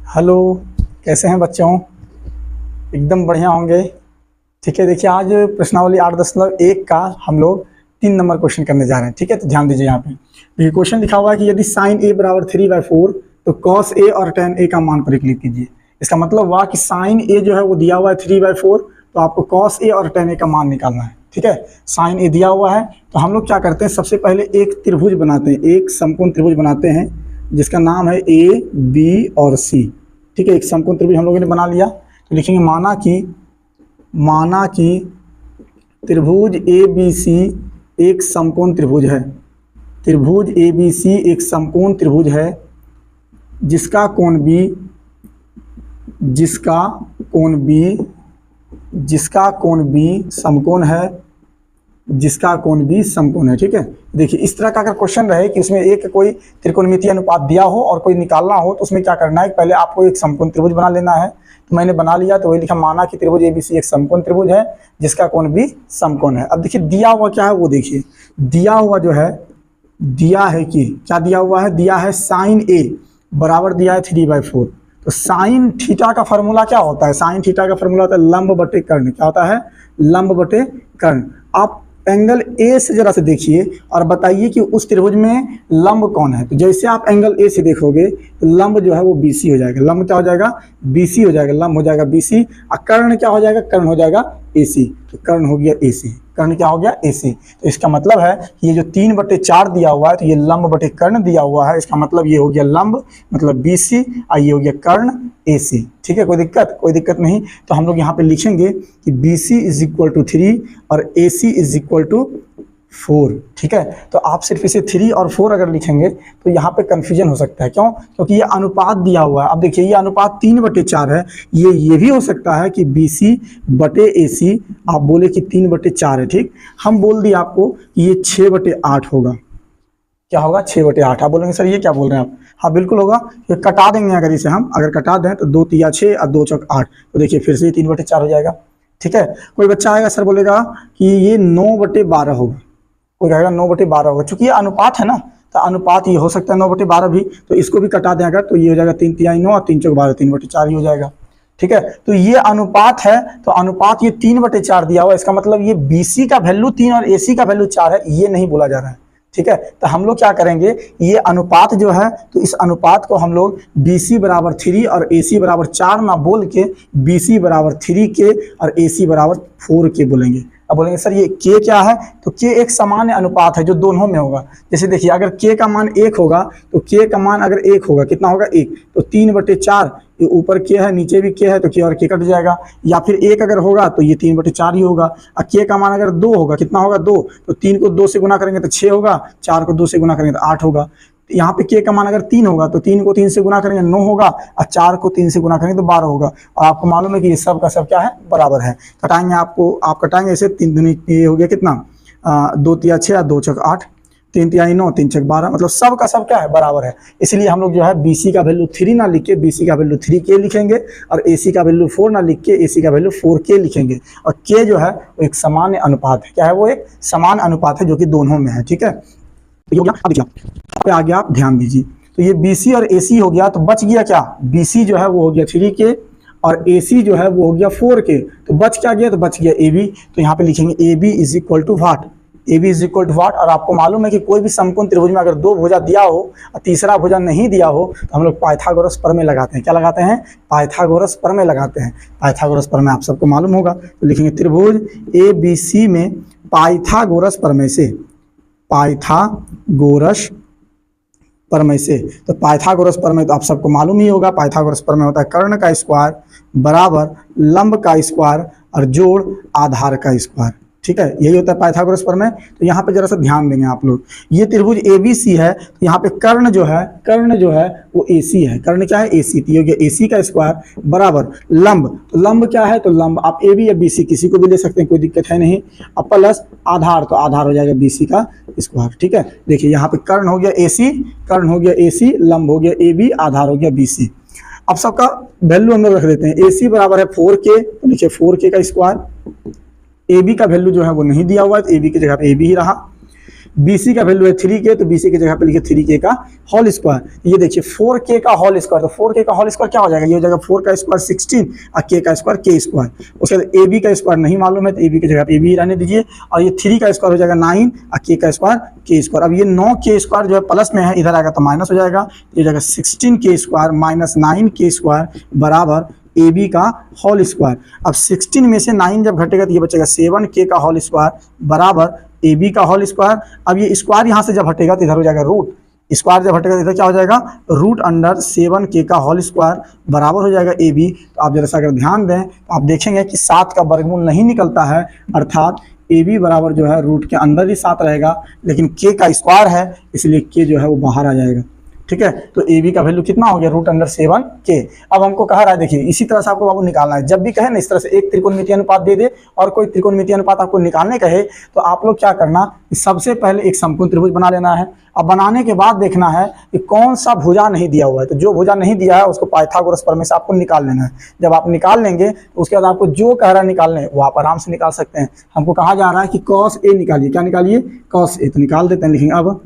Hello, कैसे हैं बच्चों? एकदम बढ़िया होंगे। ठीक है, देखिए आज प्रश्नावली 8.1 का हम लोग 3 नंबर क्वेश्चन करने जा रहे हैं। ठीक है, तो ध्यान दीजिए। यहाँ पे ये क्वेश्चन लिखा हुआ है कि यदि साइन ए बराबर 3/4 तो कॉस ए और टेन ए का मान परिकलित कीजिए। इसका मतलब हुआ कि साइन ए जो है वो दिया हुआ है 3/4, तो आपको कॉस ए और टेन ए का मान निकालना है। ठीक है, साइन ए दिया हुआ है तो हम लोग क्या करते हैं, सबसे पहले एक त्रिभुज बनाते हैं, एक समकोण त्रिभुज बनाते हैं जिसका नाम है ए बी और सी। ठीक है, एक समकोण त्रिभुज हम लोगों ने बना लिया तो लिखेंगे माना कि त्रिभुज ए बी सी एक समकोण त्रिभुज है। त्रिभुज ए बी सी एक समकोण त्रिभुज है जिसका कोण बी समकोण है, जिसका कोण भी समकोण है। ठीक है, देखिए इस तरह का अगर क्वेश्चन रहे कि उसमें एक कोई त्रिकोणमितीय अनुपात दिया हो और कोई निकालना हो तो उसमें क्या करना है, पहले आपको एक समकोण त्रिभुज बना लेना है। तो मैंने बना लिया, तो वही लिखा माना कि त्रिभुज एबीसी एक समकोण त्रिभुज है जिसका कोण भी समकोण है। अब देखिए दिया हुआ क्या है वो देखिए, दिया हुआ जो है, दिया है कि क्या दिया हुआ है, दिया है साइन ए बराबर दिया है 3/4। तो साइन थीटा का फॉर्मूला क्या होता है, साइन थीटा का फॉर्मूला होता है लंब बटे कर्ण। क्या होता है, लंब बटे कर्ण। आप एंगल ए से जरा से देखिए और बताइए कि उस त्रिभुज में लंब कौन है। तो जैसे आप एंगल ए से देखोगे तो लंब जो है वो बीसी हो जाएगा। लंब क्या हो जाएगा, बीसी हो जाएगा, लंब हो जाएगा बीसी। और कर्ण क्या हो जाएगा, कर्ण हो जाएगा एसी। तो कर्ण हो गया एसी, कर्ण क्या हो गया एसी। तो इसका मतलब है कि ये जो 3/4 दिया हुआ है तो ये लंब बटे कर्ण दिया हुआ है। इसका मतलब ये हो गया लंब मतलब बीसी और ये हो गया कर्ण एसी। ठीक है, कोई दिक्कत नहीं। तो हम लोग यहाँ पे लिखेंगे कि BC = 3 और AC = 4। ठीक है, तो आप सिर्फ इसे 3 और 4 अगर लिखेंगे तो यहाँ पे कंफ्यूजन हो सकता है। क्यों? क्योंकि ये अनुपात दिया हुआ है। अब देखिए ये अनुपात 3/4 है। ये भी हो सकता है कि BC बटे AC आप बोले कि 3/4 है। ठीक, हम बोल दिए आपको कि ये 6/8 होगा। क्या होगा, 6/8। आप बोलेंगे सर ये क्या बोल रहे हैं आप? हाँ बिल्कुल होगा, ये कटा देंगे। अगर इसे हम अगर कटा दें तो 2 × 6 और 2 × 8, तो देखिए फिर से 3/4 हो जाएगा। ठीक है, कोई बच्चा आएगा सर बोलेगा कि ये 9/12 होगा, कोई कहेगा 9/12 होगा। चूंकि ये अनुपात है ना, तो अनुपात ये हो सकता है 9/12 भी, तो इसको भी कटा दें अगर तो ये हो जाएगा 3 × 9 और 3 × 12, 3/4 ही हो जाएगा। ठीक है, तो ये अनुपात है, तो अनुपात ये 3/4 दिया हुआ है। इसका मतलब ये BC का वैल्यू 3 और AC का वैल्यू 4 है, ये नहीं बोला जा रहा है। ठीक है, तो हम लोग क्या करेंगे, ये अनुपात जो है तो इस अनुपात को हम लोग BC = 3 और AC = 4 ना बोल के BC = 3 के और AC = 4 के बोलेंगे। अब बोलेंगे सर ये K क्या है, तो K एक सामान्य अनुपात है जो दोनों में होगा। जैसे देखिए अगर K का मान 1 होगा तो K का मान अगर 1 होगा, कितना होगा 1, तो 3/4, ये ऊपर K है नीचे भी K है तो K और K कट जाएगा। या फिर 1 अगर होगा तो ये 3/4 ही होगा। और K का मान अगर 2 होगा, कितना होगा 2, तो 3 को 2 से गुना करेंगे तो 6 होगा, 4 को 2 से गुना करेंगे तो 8 होगा। यहाँ पे K का मान अगर 3 होगा तो 3 को 3 से गुना करेंगे 9 होगा और 4 को 3 से गुना करेंगे तो 12 होगा। और आपको मालूम है कि ये सब का सब क्या है, बराबर है। कटाएंगे आप कटाएंगे इसे, 3 दूनी ये हो गया कितना, 2 × 6 और 2 × 8, 3 × 9 3 × 12, मतलब सब का सब क्या है, बराबर है। इसलिए हम लोग जो है BC का वैल्यू 3 ना लिख के BC का वैल्यू 3K लिखेंगे और AC का वैल्यू 4 ना लिख के AC का वैल्यू 4K लिखेंगे। और K जो है वो एक सामान्य अनुपात है। क्या है वो, एक समान अनुपात है जो कि दोनों में है। ठीक है, तो ये हो गया। अब देखिए यहाँ पे आगे आप ध्यान दीजिए, तो ये BC और AC हो गया, तो बच गया क्या, BC जो है वो हो गया 3K और AC जो है वो हो गया 4K। तो बच क्या गया, तो बच गया AB। तो यहाँ पे लिखेंगे AB = व्हाट, AB = व्हाट। और आपको मालूम है कि कोई भी समकोण त्रिभुज में अगर 2 भुजा दिया हो और तीसरा भुजा नहीं दिया हो तो हम लोग पाइथागोरस प्रमेय लगाते हैं। क्या लगाते हैं, पाइथागोरस प्रमेय लगाते हैं। पाइथागोरस प्रमेय आप सबको मालूम होगा, तो लिखेंगे त्रिभुज ABC में पाइथागोरस प्रमेय से, पाइथागोरस प्रमेय से। तो पाइथागोरस प्रमेय तो आप सबको मालूम ही होगा, पाइथागोरस प्रमेय होता है कर्ण का स्क्वायर बराबर लंब का स्क्वायर और जोड़ आधार का स्क्वायर। ठीक है, यही होता है पाइथागोरस प्रमेय। तो यहाँ पे जरा सा ध्यान देंगे आप लोग, ये त्रिभुज ABC है तो यहाँ पे कर्ण जो है वो AC है। कर्ण क्या है, AC। तो ये हो गया AC का स्क्वायर बराबर लंब, तो लंब क्या है, तो लंब आप AB या BC किसी को भी ले सकते हैं, कोई दिक्कत है नहीं। अब प्लस आधार, तो आधार हो जाएगा BC का स्क्वायर। ठीक है, देखिए यहाँ पे कर्ण हो गया AC, कर्ण हो गया AC, लंब हो गया AB, आधार हो गया BC। अब सबका वैल्यू हम लोग रख देते हैं। AC बराबर है 4K, तो नीचे 4K का स्क्वायर। AB का वैल्यू जो है वो नहीं दिया हुआ है तो AB की जगह पे AB ही रहा। BC का वैल्यू है 3k, तो BC की जगह पे लिखिए 3k का होल स्क्वायर। ये देखिए 4k का होल स्क्वायर, तो 4k का होल स्क्वायर क्या हो जाएगा, ये हो जाएगा 4 का स्क्वायर 16 और k का स्क्वायर k स्क्वायर। उसके बाद AB का स्क्वायर नहीं मालूम है तो AB की जगह पे AB ही रहने दीजिए, और ये 3 का स्क्वायर हो जाएगा 9 और k का स्क्वायर k स्क्वायर। अब ये 9k स्क्वायर जो है प्लस में है, इधर आएगा तो माइनस हो जाएगा, ये हो जाएगा 16k square minus 9k square बराबर AB का होल स्क्वायर। अब 16 में से 9 जब घटेगा तो ये बचेगा 7k का होल स्क्वायर बराबर AB का होल स्क्वायर। अब ये स्क्वायर यहाँ से जब हटेगा तो इधर हो जाएगा रूट, स्क्वायर जब हटेगा तो इधर क्या हो जाएगा, रूट अंडर 7k का होल स्क्वायर बराबर हो जाएगा AB। तो आप जरा सा अगर ध्यान दें तो आप देखेंगे कि 7 का वर्गमूल नहीं निकलता है, अर्थात AB बराबर जो है रूट के अंदर ही 7 रहेगा, लेकिन k का स्क्वायर है इसलिए k जो है वो बाहर आ जाएगा। ठीक है, तो AB का वैल्यू कितना हो गया, रूट अंडर 7k। अब हमको कहा रहा है, देखिए इसी तरह से आपको बाबू निकालना है। जब भी कहे ना इस तरह से एक त्रिकोणमितीय अनुपात दे दे और कोई त्रिकोणमितीय अनुपात आपको निकालने कहे, तो आप लोग क्या करना, सबसे पहले एक समकोण त्रिभुज बना लेना है। अब बनाने के बाद देखना है कि कौन सा भुजा नहीं दिया हुआ है, तो जो भुजा नहीं दिया है उसको पाइथागोरस प्रमेय से आपको निकाल लेना है। जब आप निकाल लेंगे तो उसके बाद आपको जो कह रहा है निकालने वो आप आराम से निकाल सकते हैं। हमको कहा जा रहा है कि cos A निकालिए, क्या निकालिए, cos A, तो निकाल देते हैं। लिखेंगे अब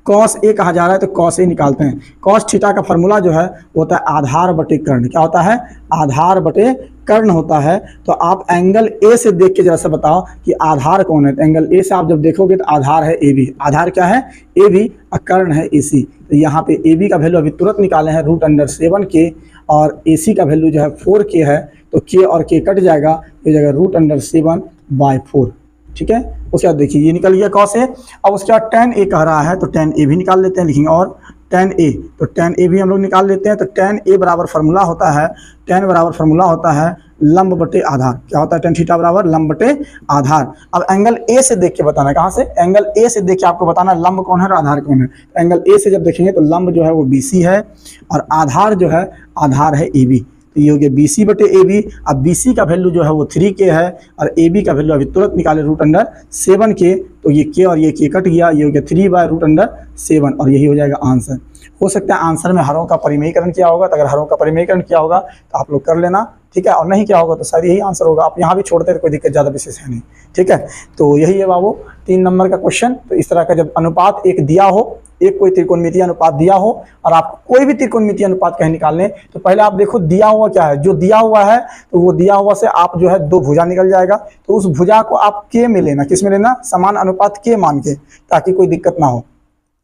cos A कहा जा रहा है तो cos A निकालते हैं। cos थीटा का फॉर्मूला जो है वो होता है आधार बटे कर्ण। क्या होता है, आधार बटे कर्ण होता है। तो आप एंगल A से देख के जरा सा बताओ कि आधार कौन है। तो एंगल A से आप जब देखोगे तो आधार है AB, आधार क्या है AB और कर्ण है AC। तो यहाँ पे AB का वैल्यू अभी तुरंत निकाले हैं रूट अंडर 7k, और AC का वैल्यू जो है 4k है, तो k और k कट जाएगा, ये जाएगा रूट अंडर 7/4। ठीक है, उसके बाद देखिए ये निकल गया cos A। अब उसके बाद tan A कह रहा है तो tan A भी निकाल लेते हैं। लिखेंगे और tan A, तो tan A भी हम लोग निकाल लेते हैं। तो tan A बराबर फार्मूला होता है, tan बराबर फार्मूला होता है लंब बटे आधार। क्या होता है, tan थीटा बराबर लंब बटे आधार। अब एंगल A से देख के बताना है, कहाँ से, एंगल A से देख के आपको बताना है लंब कौन है और आधार कौन है। तो एंगल A से जब देखेंगे तो लंब जो है वो BC है और आधार जो है, आधार है AB। तो ये हो गया BC बटे AB। अब BC का वैल्यू जो है वो 3k है और AB का वैल्यू अभी तुरंत निकाले रूट अंडर 7k, तो ये k और ये k कट गया, ये हो गया 3/√7 और यही हो जाएगा आंसर। हो सकता है आंसर में हरों का परिमेयीकरण किया होगा, तो अगर हरों का परिमेयीकरण किया होगा तो आप लोग कर लेना, ठीक है, और नहीं किया होगा तो शायद यही आंसर होगा। आप यहाँ भी छोड़ते तो कोई दिक्कत ज़्यादा विशेष है नहीं। ठीक है, तो यही है बाबू 3 नंबर का क्वेश्चन। तो इस तरह का जब अनुपात एक दिया हो, एक कोई त्रिकोणमितीय अनुपात दिया हो और आपको कोई भी त्रिकोणमितीय अनुपात कहीं निकालने, तो पहले आप देखो दिया हुआ क्या है। जो दिया हुआ है तो वो दिया हुआ से आप जो है 2 भुजा निकल जाएगा, तो उस भुजा को आप k में लेना, किस में लेना, समान अनुपात k मान के, ताकि कोई दिक्कत ना हो।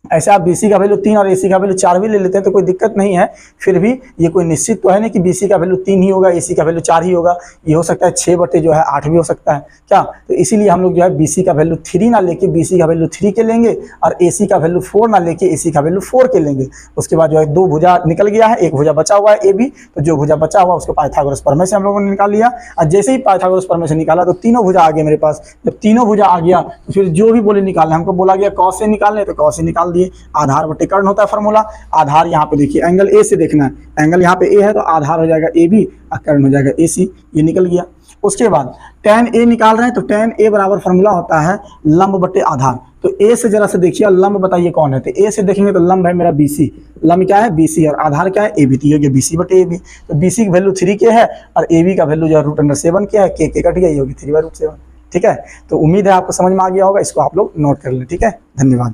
ऐसे आप BC का वैल्यू 3 और AC का वैल्यू 4 भी ले लेते हैं तो कोई दिक्कत नहीं है। फिर भी ये कोई निश्चित तो है नहीं कि BC का वैल्यू 3 ही होगा, AC का वैल्यू 4 ही होगा। ये हो सकता है 6 बटे जो है 8 भी हो सकता है क्या। तो इसीलिए हम लोग जो है BC का वैल्यू 3 ना लेके BC का वैल्यू 3 के लेंगे और AC का वैल्यू 4 ना लेके AC का वैल्यू 4 के लेंगे। उसके बाद जो है 2 भुजा निकल गया है, 1 भुजा बचा हुआ है AB, तो जो भुजा बचा हुआ उसको पाइथागोरस प्रमेय से हम लोगों ने निकाल लिया। और जैसे ही पाइथागोरस प्रमेय से निकाला तो तीनों भुजा आ गए मेरे पास। जब तीनों भुजा आ गया तो फिर जो भी बोले निकालना, हमको बोला गया cos A निकालने, तो cos A निकाल दिए। आधार बटे कर्ण होता है फॉर्मूला। आधार यहाँ पे देखिए एंगल A से देखना है, एंगल यहाँ पे A है तो आधार हो जाएगा AB और कर्ण हो जाएगा AC, ये निकल गया। उसके बाद tan A निकाल रहे हैं तो tan A बराबर फॉर्मूला होता है लंब बटे आधार। तो A से जरा से देखिए लंब बताइए कौन है। तो A से देखेंगे तो लंब है मेरा BC, लंब क्या है BC और आधार क्या है AB, तो ये हो गया BC बटे AB। तो BC की वैल्यू 3k है और AB का वैल्यू जो है रूट अंडर 7k है, k कट गया, ये होगी 3/√7। ठीक है, तो उम्मीद है आपको समझ में आ गया होगा, इसको आप लोग नोट कर लें। ठीक है, धन्यवाद।